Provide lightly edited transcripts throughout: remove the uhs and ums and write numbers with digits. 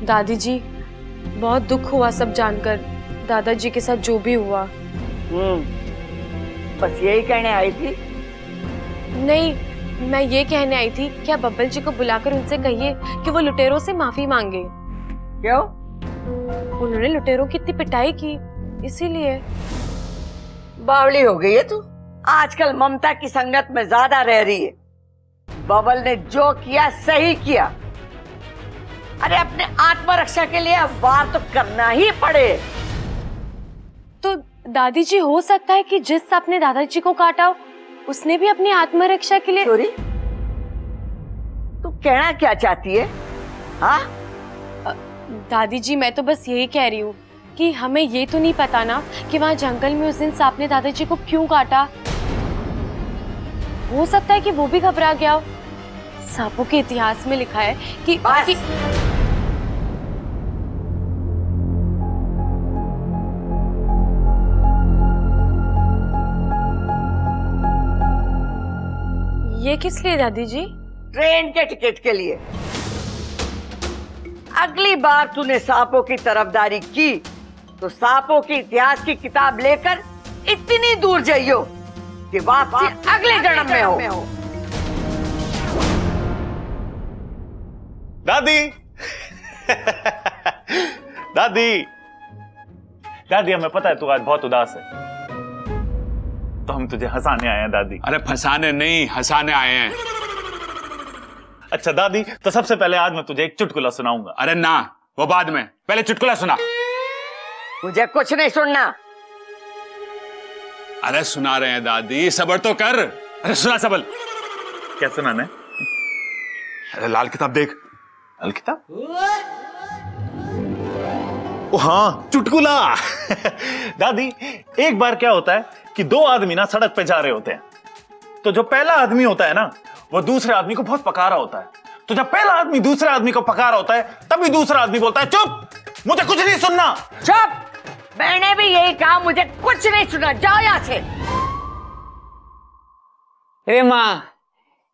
दादी जी, बहुत दुख हुआ सब जानकर, दादाजी के साथ जो भी हुआ। बस यही कहने आई थी? नहीं, मैं ये कहने आई थी क्या बब्बल जी को बुलाकर उनसे कहिए कि वो लुटेरों से माफी मांगे। क्यों? उन्होंने लुटेरों की इतनी पिटाई की, इसीलिए। बावली हो गई है तू। आजकल ममता की संगत में ज्यादा रह रही है। बबल ने जो किया सही किया। अरे अपने आत्मरक्षा के लिए अब वार तो करना ही पड़े। तो दादी जी, हो सकता है कि जिस सांप ने दादाजी को काटा उसने भी अपनी आत्मरक्षा के लिए। सॉरी, तू कहना क्या चाहती है? हाँ? दादी जी, मैं तो बस यही कह रही हूँ कि हमें ये तो नहीं पता ना कि वहाँ जंगल में उस दिन सांप ने दादाजी को क्यों काटा। हो सकता है कि वो भी घबरा गया हो। सांपों के इतिहास में लिखा है कि ये किस लिए दादी जी? ट्रेन के टिकट के लिए। अगली बार तूने सांपों की तरफदारी की तो सांपों के इतिहास की किताब लेकर इतनी दूर जाइयो कि वापसी अगले जन्म में हो। दादी दादी दादी, हमें पता है तू आज बहुत उदास है, तो हम तुझे हंसाने आए हैं दादी। अरे फंसाने नहीं, हंसाने आए हैं। अच्छा दादी, तो सबसे पहले आज मैं तुझे एक चुटकुला सुनाऊंगा। अरे ना, वो बाद में, पहले चुटकुला सुना। मुझे कुछ नहीं सुनना। अरे सुना रहे हैं दादी, सब्र तो कर। अरे सुना सबल। क्या सुनाना है? अरे लाल किताब देख। लाल किताब? ओ हाँ, चुटकुला। दादी, एक बार क्या होता है कि दो आदमी ना सड़क पे जा रहे होते हैं, तो जो पहला आदमी होता है ना, वो दूसरे आदमी को बहुत पकारा होता है। तो जब पहला आदमी दूसरे आदमी को पकारा होता है, तभी दूसरा आदमी बोलता है, चुप, मुझे कुछ नहीं सुनना। चुप! मैंने भी यही कहा, मुझे कुछ नहीं सुना, जाओ यहां से। अरे माँ,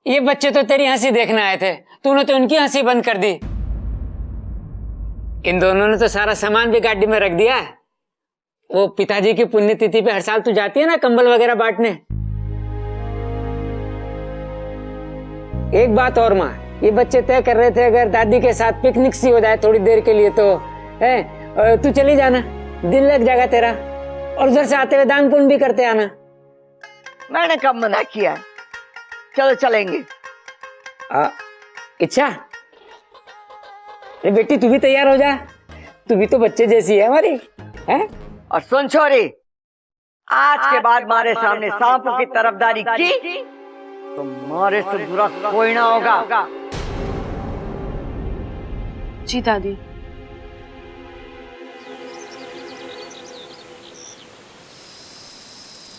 ये बच्चे तो तेरी हंसी देखने आए थे, तूने तो उनकी हंसी बंद कर दी। इन दोनों ने तो सारा सामान भी गाड़ी में रख दिया। वो पिताजी की पुण्यतिथि पे हर साल तू जाती है ना कंबल वगैरह बांटने। एक बात और माँ, ये बच्चे तय कर रहे थे अगर दादी के साथ पिकनिक सी हो जाए थोड़ी देर के लिए तो है, तू चली जाना, दिल लग जाएगा तेरा, और उधर से आते हुए दान पुण्य भी करते आना। मैंने कब मना किया? चलो चलेंगे। इच्छा, बेटी तू भी तैयार हो जा, तू भी तो बच्चे जैसी है हमारी, है? और सुन छोरी, आज के बाद हमारे सामने सांपों की तरफदारी की तो मारे से बुरा कोई ना होगा। जी दादी।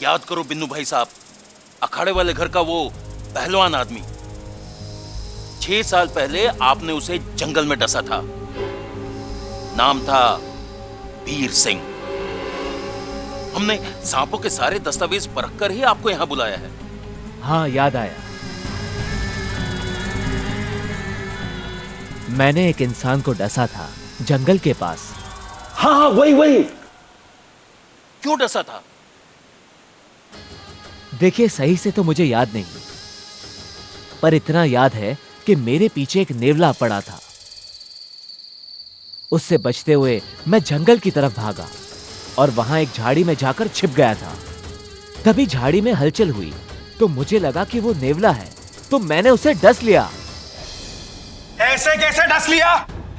याद करो बिन्नू भाई साहब, अखाड़े वाले घर का वो पहलवान आदमी, 6 साल पहले आपने उसे जंगल में डसा था। नाम था वीर सिंह। हमने सांपों के सारे दस्तावेज परखकर ही आपको यहां बुलाया है। हाँ, याद आया। मैंने एक इंसान को डसा था जंगल के पास। हाँ, वही। क्यों डसा था? देखिए, सही से तो मुझे याद नहीं, पर इतना याद है कि मेरे पीछे एक नेवला पड़ा था। उससे बचते हुए मैं जंगल की तरफ भागा और वहां एक झाड़ी में जाकर छिप गया था। तभी झाड़ी में हलचल हुई तो मुझे लगा कि वो नेवला है, तो मैंने उसे डस लिया। ऐसे कैसे डस लिया?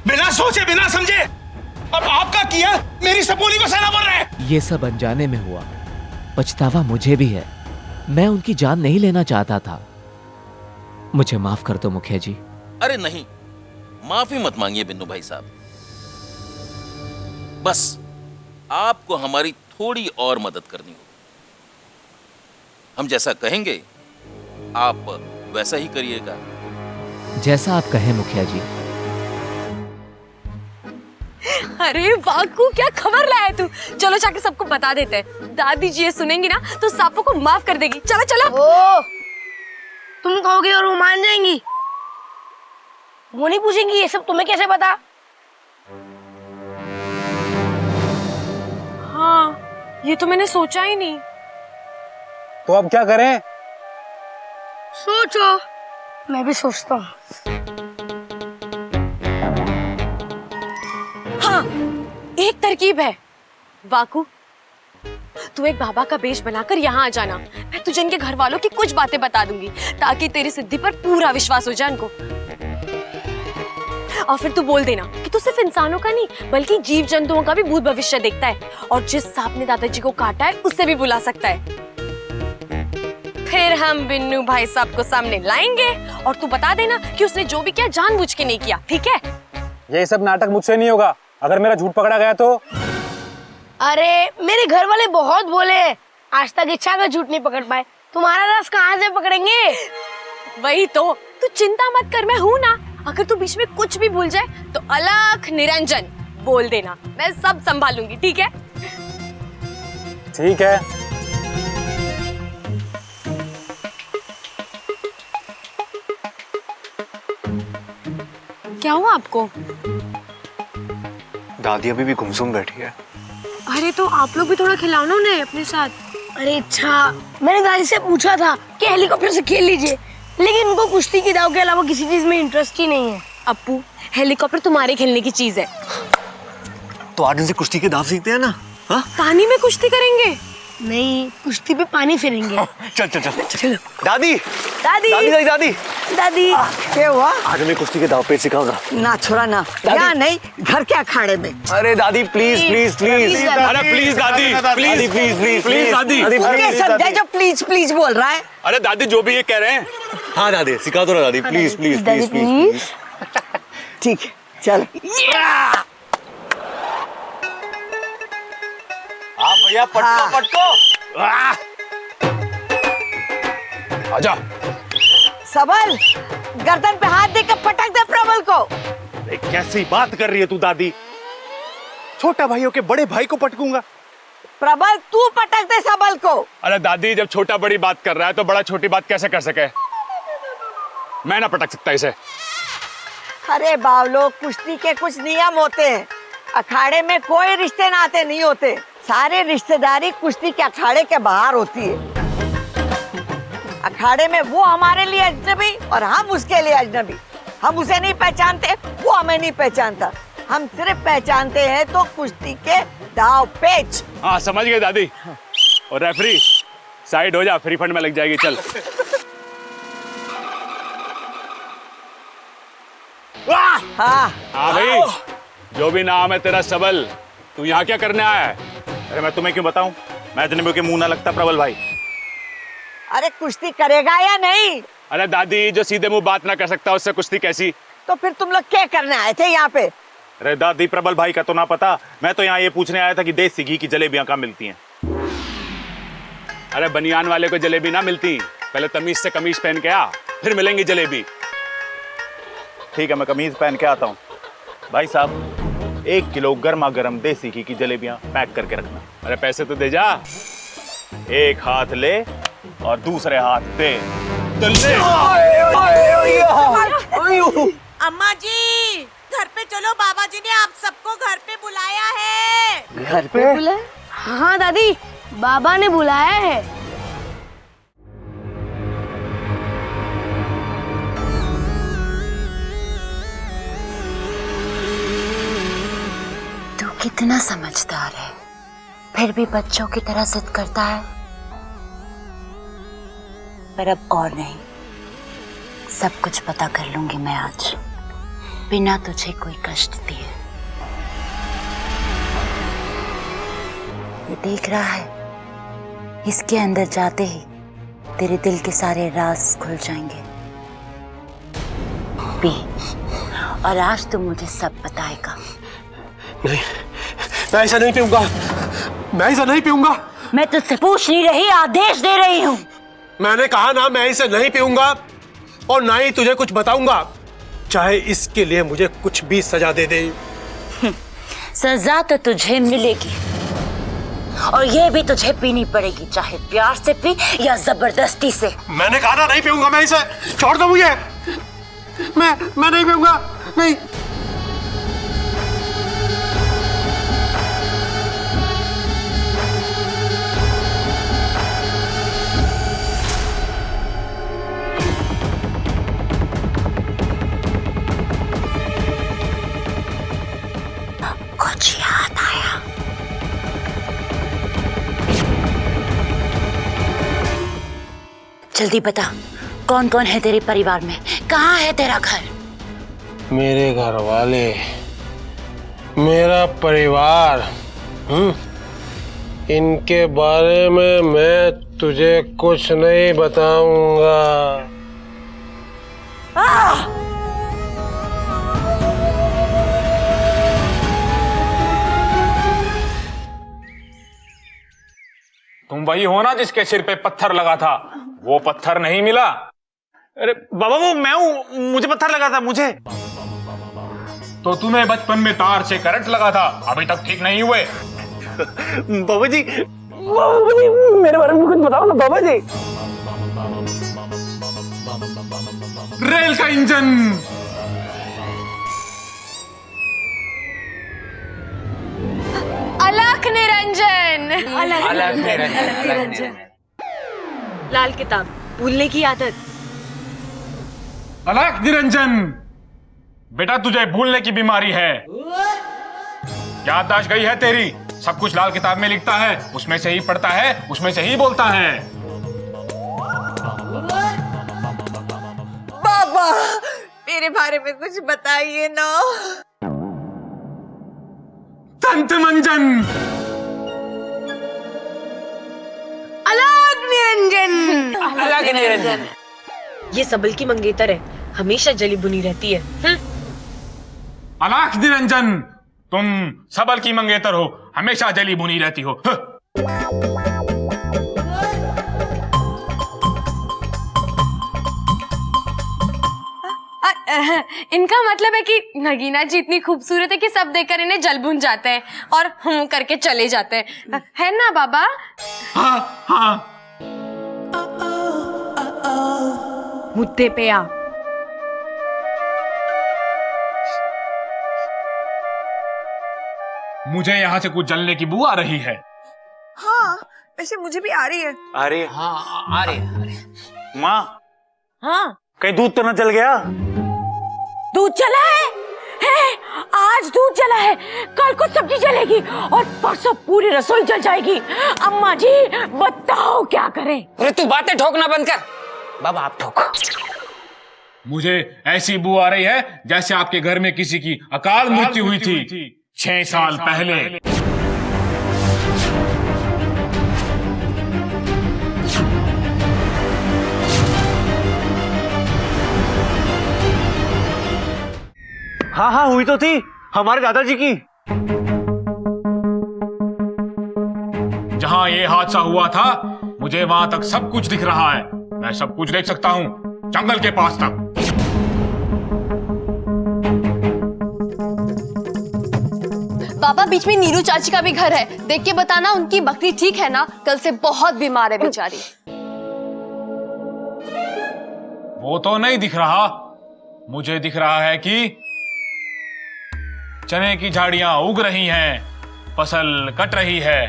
बिना सोचे बिना समझे। अब आपका किया मेरी सपोली को सहना पड़ रहा है। ये सब अनजाने में हुआ, पछतावा मुझे भी है। मैं उनकी जान नहीं लेना चाहता था। मुझे माफ कर दो मुखिया जी। अरे नहीं, माफी मत मांगिए बिन्नू भाई साहब। बस आपको हमारी थोड़ी और मदद करनी होगी। हम जैसा कहेंगे आप वैसा ही करिएगा। जैसा आप कहें मुखिया जी। अरे वाकू, क्या खबर लाया तू? चलो जाके सबको बता देते हैं। दादी जी ये सुनेंगी ना तो सांपों को माफ कर देगी। चलो चलो। तुम कहोगे और वो मान जाएंगी? वो नहीं पूछेंगी ये सब तुम्हें कैसे पता? ये तो मैंने सोचा ही नहीं। तो अब क्या करें? सोचो। मैं भी सोचता हूँ। हाँ, एक तरकीब है। वाकू, तू एक बाबा का वेश बनाकर यहाँ आ जाना। मैं तुझे इनके घर वालों की कुछ बातें बता दूंगी ताकि तेरी सिद्धि पर पूरा विश्वास हो जाए इनको। और फिर तू बोल देना कि तू सिर्फ इंसानों का नहीं बल्कि जीव जंतुओं का भी भूत भविष्य देखता है और जिस सांप ने दादाजी को काटा है उससे भी बुला सकता है। फिर हम बिन्नू भाई साहब को सामने लाएंगे और तू बता देना कि उसने जो भी किया जानबूझ के नहीं किया, ठीक है? ये सब नाटक मुझसे नहीं होगा। अगर मेरा झूठ पकड़ा गया तो? अरे मेरे घर वाले बहुत बोले, आज तक इच्छा का झूठ नहीं पकड़ पाए, तुम्हारा रस कहाँ से पकड़ेंगे? वही तो, तू चिंता मत कर, मैं हूँ ना। अगर तू बीच में कुछ भी भूल जाए तो अलख निरंजन बोल देना, मैं सब संभालूंगी, ठीक है? ठीक है। क्या हुआ आपको? दादी अभी भी गुमसुम बैठी है। अरे तो आप लोग भी थोड़ा खिलाओ ना उन्हें अपने साथ। अरे अच्छा, मैंने दादी से पूछा था कि हेलीकॉप्टर से खेल लीजिए, लेकिन उनको कुश्ती की दाव के अलावा किसी चीज में इंटरेस्ट ही नहीं है। अप्पू, हेलीकॉप्टर तुम्हारे खेलने की चीज है। तो आज इनसे कुश्ती के दाव सीखते हैं ना? हाँ? पानी में कुश्ती करेंगे? नहीं, कुश्ती पे पानी फेरेंगे। चल चल चल चलो। दादी दादी दादी दादी दादी दादी क्या हुआ? आज मैं कुश्ती के दाव पे सिखाऊंगा। ना छोड़ा ना, यहाँ नहीं, घर के अखाड़े में। अरे दादी प्लीज प्लीज प्लीज। अरे प्लीज दादी, दादी प्लीज प्लीज प्लीज दादी। ये समझे जो प्लीज प्लीज बोल रहा है। अरे दादी जो भी ये कह रहे हैं। हाँ दादी सिखा दो ना दादी, प्लीज प्लीज प्लीज प्लीज। ठीक है, चल। हाँ भैया, पटको हाँ। पटको। आजा। सबल, गर्दन पे हाथ देकर पटक दे प्रबल को। कैसी बात कर रही है तू दादी? छोटा भाइयों के बड़े भाई को पटकूंगा? प्रबल तू पटक दे सबल को। अरे दादी, जब छोटा बड़ी बात कर रहा है तो बड़ा छोटी बात कैसे कर सके? मैं ना पटक सकता इसे। अरे बावलो, कुश्ती के कुछ नियम होते हैं। अखाड़े में कोई रिश्ते नाते नहीं होते, सारे रिश्तेदारी कुश्ती के अखाड़े के बाहर होती है। अखाड़े में वो हमारे लिए अजनबी और हम उसके लिए अजनबी। हम उसे नहीं पहचानते, वो हमें नहीं पहचानता। हम सिर्फ पहचानते हैं तो कुश्ती के दाव पेच। हाँ समझ गए दादी। और रेफरी साइड हो जा, फ्री फंड में लग जाएगी। चल। हाँ हाँ भाई, जो भी नाम है तेरा सबल, तू यहाँ क्या करने आया है? अरे मैं तुम्हें क्यों बताऊं? मैं अजनबियों के मुंह ना लगता प्रबल भाई। अरे कुश्ती करेगा या नहीं? अरे दादी, जो सीधे मुंह बात ना कर सकता उससे कुश्ती कैसी? तो फिर तुम लोग क्या करने आए थे यहाँ पे? अरे दादी, प्रबल भाई का तो ना पता, मैं तो यहाँ ये पूछने आया था कि देसी घी की जलेबियां कहाँ मिलती हैं। अरे बनियान वाले को जलेबी ना मिलती, पहले तमीज से कमीज पहन के आ, फिर मिलेंगी जलेबी। ठीक है, मैं कमीज पहन के आता हूँ। भाई साहब, 1 किलो गर्मा गर्म देसी घी की जलेबियां पैक करके रखना। अरे पैसे तो दे जा। एक हाथ ले और दूसरे हाथ दे। तो ले। अम्मा जी, घर पे चलो, बाबा जी ने आप सबको घर पे बुलाया है। घर पे बुलाए? हाँ दादी, बाबा ने बुलाया है। तू कितना समझदार है, फिर भी बच्चों की तरह जिद करता है। पर अब और नहीं, सब कुछ पता कर लूंगी मैं आज, बिना तुझे कोई कष्ट दिए। ये देख रहा है, इसके अंदर जाते ही तेरे दिल के सारे राज खुल जाएंगे। पी, और आज तू मुझे सब बताएगा। नहीं, मैं ऐसा नहीं पीऊंगा। मैं ऐसा नहीं पीऊंगा। मैं तुझसे पूछ नहीं रही, आदेश दे रही हूँ। मैंने कहा ना, मैं इसे नहीं पीऊंगा और ना ही तुझे कुछ बताऊंगा, चाहे इसके लिए मुझे कुछ भी सजा दे दे। सजा तो तुझे मिलेगी, और ये भी तुझे पीनी पड़ेगी, चाहे प्यार से पी या जबरदस्ती से। मैंने कहा ना, नहीं पीऊंगा मैं इसे। छोड़ दो मुझे। मैं नहीं पीऊंगा। नहीं। जल्दी बता, कौन कौन है तेरे परिवार में? कहाँ है तेरा घर? मेरे घर वाले, मेरा परिवार, इनके बारे में मैं तुझे कुछ नहीं बताऊंगा। तुम वही हो ना जिसके सिर पे पत्थर लगा था? वो पत्थर नहीं मिला? अरे बाबा वो मैं हूँ, मुझे पत्थर लगा था मुझे। तो तुम्हें बचपन में तार से करंट लगा था, अभी तक ठीक नहीं हुए। बाबा जी मेरे बारे में कुछ बताओ ना बाबा जी। रेल का इंजन, अलख निरंजन। अलग निरंजन। लाल किताब, भूलने की आदत। अलग निरंजन, बेटा तुझे भूलने की बीमारी है। याददाश्त गई है तेरी, सब कुछ लाल किताब में लिखता है, उसमें से ही पढ़ता है, उसमें से ही बोलता है। पापा मेरे बारे में कुछ बताइए ना। संत मंजन, अलग निरंजन। अलग निरंजन। ये सबल की मंगेतर है, हमेशा जली बुनी रहती है। अलग निरंजन, तुम सबल की मंगेतर हो, हमेशा जली भुनी रहती हो। इनका मतलब है कि नगीना जी इतनी खूबसूरत है कि सब देखकर इन्हें जल भुन जाते हैं और करके चले जाते हैं, है ना बाबा? हाँ हाँ। मुद्दे पे आ। मुझे यहाँ से कुछ जलने की बू आ रही है। हाँ वैसे मुझे भी आ रही है। अरे हाँ आ रही। माँ, हाँ कहीं दूध तो ना जल गया? दूध जला है? आज दूध जला है, कल को सब्जी जलेगी और परसों पूरी रसोई जल जाएगी। अम्मा जी बताओ क्या करें? अरे तू बातें ठोकना बंद कर। बाबा आप ठोको। मुझे ऐसी बू आ रही है जैसे आपके घर में किसी की अकाल मृत्यु हुई थी 6 साल पहले। हाँ हाँ हुई तो थी, हमारे दादाजी की। जहां ये हादसा हुआ था मुझे वहां तक सब कुछ दिख रहा है, मैं सब कुछ देख सकता हूं, जंगल के पास तक। बाबा बीच में नीरू चाची का भी घर है, देख के बताना उनकी बकरी ठीक है ना? कल से बहुत बीमार है बेचारी। वो तो नहीं दिख रहा, मुझे दिख रहा है कि चने की झाड़ियां उग रही हैं, फसल कट रही है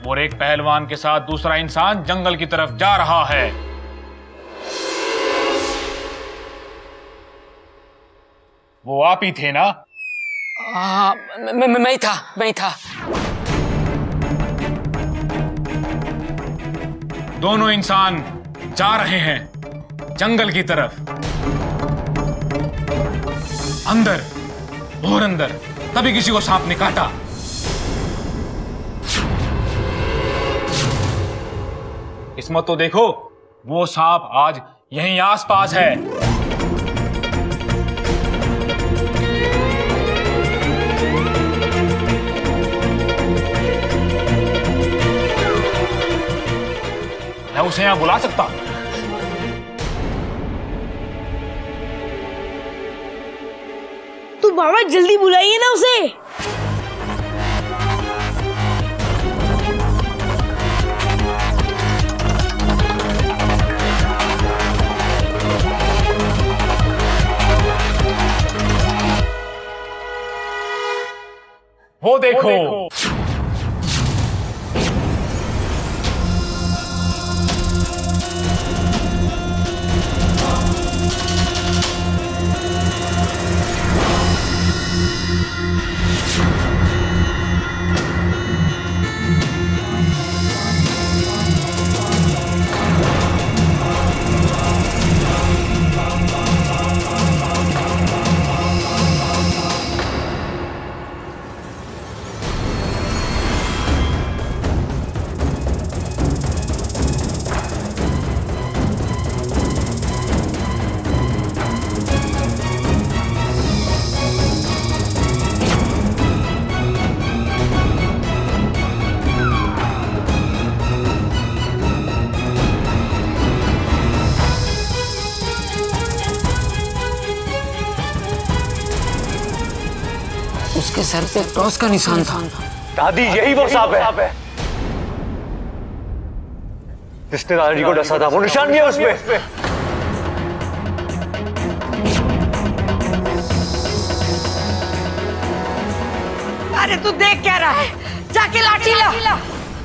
और एक पहलवान के साथ दूसरा इंसान जंगल की तरफ जा रहा है। वो आप ही थे ना? हाँ मैं ही था। दोनों इंसान जा रहे हैं जंगल की तरफ, अंदर और अंदर। तभी किसी को सांप ने काटा। किस्मत तो देखो, वो सांप आज यहीं आसपास है। मैं उसे यहां बुला सकता हूं। तो बाबा जल्दी बुलाइए ना उसे। वो देखो, उसके सर पे क्रॉस का निशान था। दादी यही वो सांप है जिसने दादाजी को डसा था। वो निशान भी है उसपे। अरे तू देख क्या रहा है, जाके लाठी ला।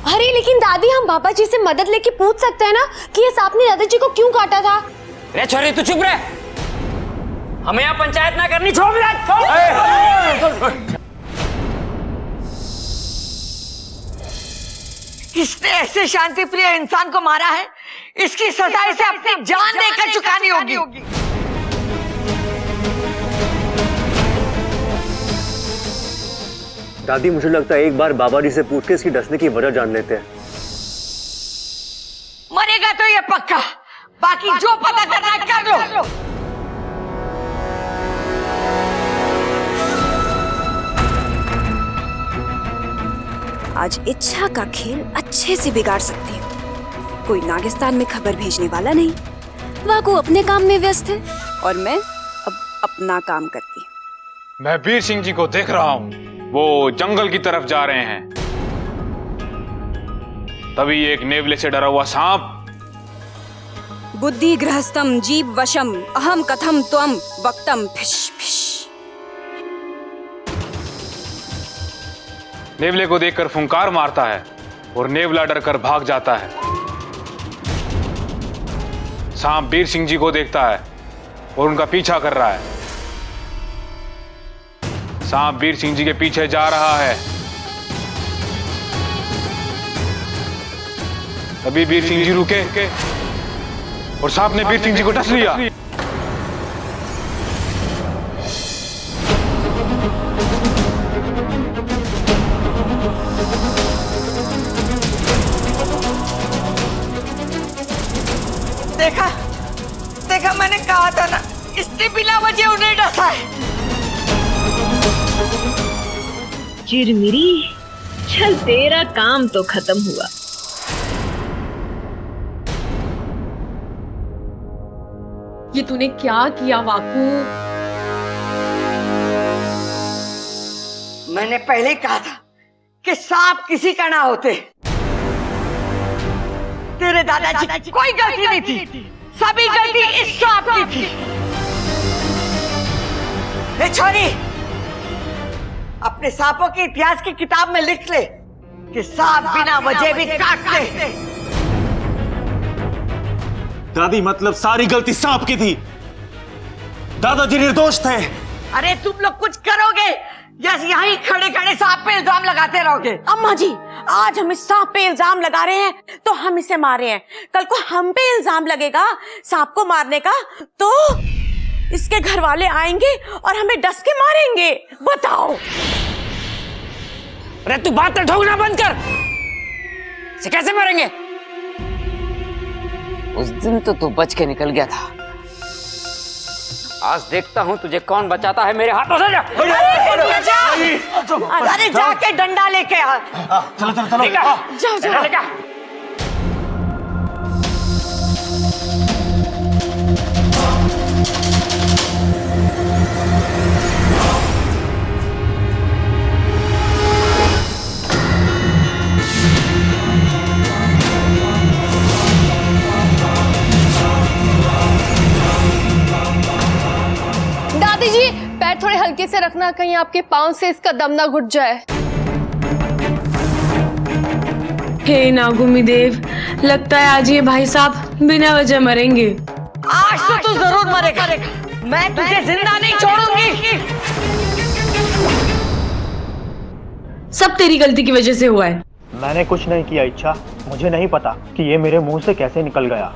अरे लेकिन दादी, हम बाबा जी से मदद लेके पूछ सकते हैं ना कि ये सांप ने दादाजी को क्यों काटा था। रे छोरी तू चुप रह, हमें यहाँ पंचायत ना करनी। छोड़ दे। इसने ऐसे शांति प्रिय इंसान को मारा है, इसकी सजा इसे अपनी जान देकर चुकानी होगी। दादी मुझे लगता है एक बार बाबा जी से पूछ के इसकी डसने की वजह जान लेते हैं। मरेगा तो ये पक्का, बाकी जो पता करना है कर लो। आज इच्छा का खेल अच्छे से बिगाड़ सकती हूँ। कोई नागिस्तान में खबर भेजने वाला नहीं, वाकू अपने काम में व्यस्त है और मैं अब अपना काम करती हूँ। मैं वीर सिंह जी को देख रहा हूँ, वो जंगल की तरफ जा रहे हैं। तभी एक नेवले से डरा हुआ सांप, बुद्धि गृहस्थम जीव वशम अहम कथम त्वम वक्तम फिश फिश, नेवले को देखकर फुंकार मारता है और नेवला डरकर भाग जाता है। सांप वीर सिंह जी को देखता है और उनका पीछा कर रहा है। सांप वीर सिंह जी के पीछे जा रहा है। तभी वीर सिंह जी रुके और सांप ने वीर सिंह जी को डस लिया। देखा मैंने कहा था ना, इसने बिना वजह उन्हें डसा है। चिरमिरी, चल तेरा काम तो खत्म हुआ। ये तूने क्या किया वाकू? मैंने पहले कहा था कि सांप किसी का ना होते। तेरे दादाजी की कोई गलती नहीं थी, सभी गलती इस सांप की थी। ए छोरी, अपने सांपों के इतिहास की किताब में लिख ले कि सांप बिना वजह भी काटते। दादी मतलब सारी गलती सांप की थी, दादाजी निर्दोष थे। अरे तुम लोग कुछ करोगे या यहीं खड़े खड़े सांप पे इल्जाम लगाते रहोगे? अम्मा जी, आज हम इस सांप पे इल्जाम लगा रहे हैं तो हम इसे मारे हैं, कल को हम पे इल्जाम लगेगा सांप को मारने का तो इसके घर वाले आएंगे और हमें डस के मारेंगे। बताओ। अरे तू बात ठोकना बंद कर, इसे कैसे मारेंगे? उस दिन तो तू बच के निकल गया था, आज देखता हूँ तुझे कौन बचाता है मेरे हाथों से। अरे जाके डंडा लेके आ। चलो चलो चलो, जाओ। दादी जी, पैर थोड़े हल्के से रखना, कहीं आपके पांव से इसका दम ना घुट जाए। हे नागुमी देव, लगता है आज ये भाई साहब बिना वजह मरेंगे। आज तो तू जरूर मरेगा, मैं तुझे जिंदा नहीं छोड़ूंगी। सब तेरी गलती की वजह से हुआ है। मैंने कुछ नहीं किया इच्छा, मुझे नहीं पता कि ये मेरे मुंह से कैसे निकल गया।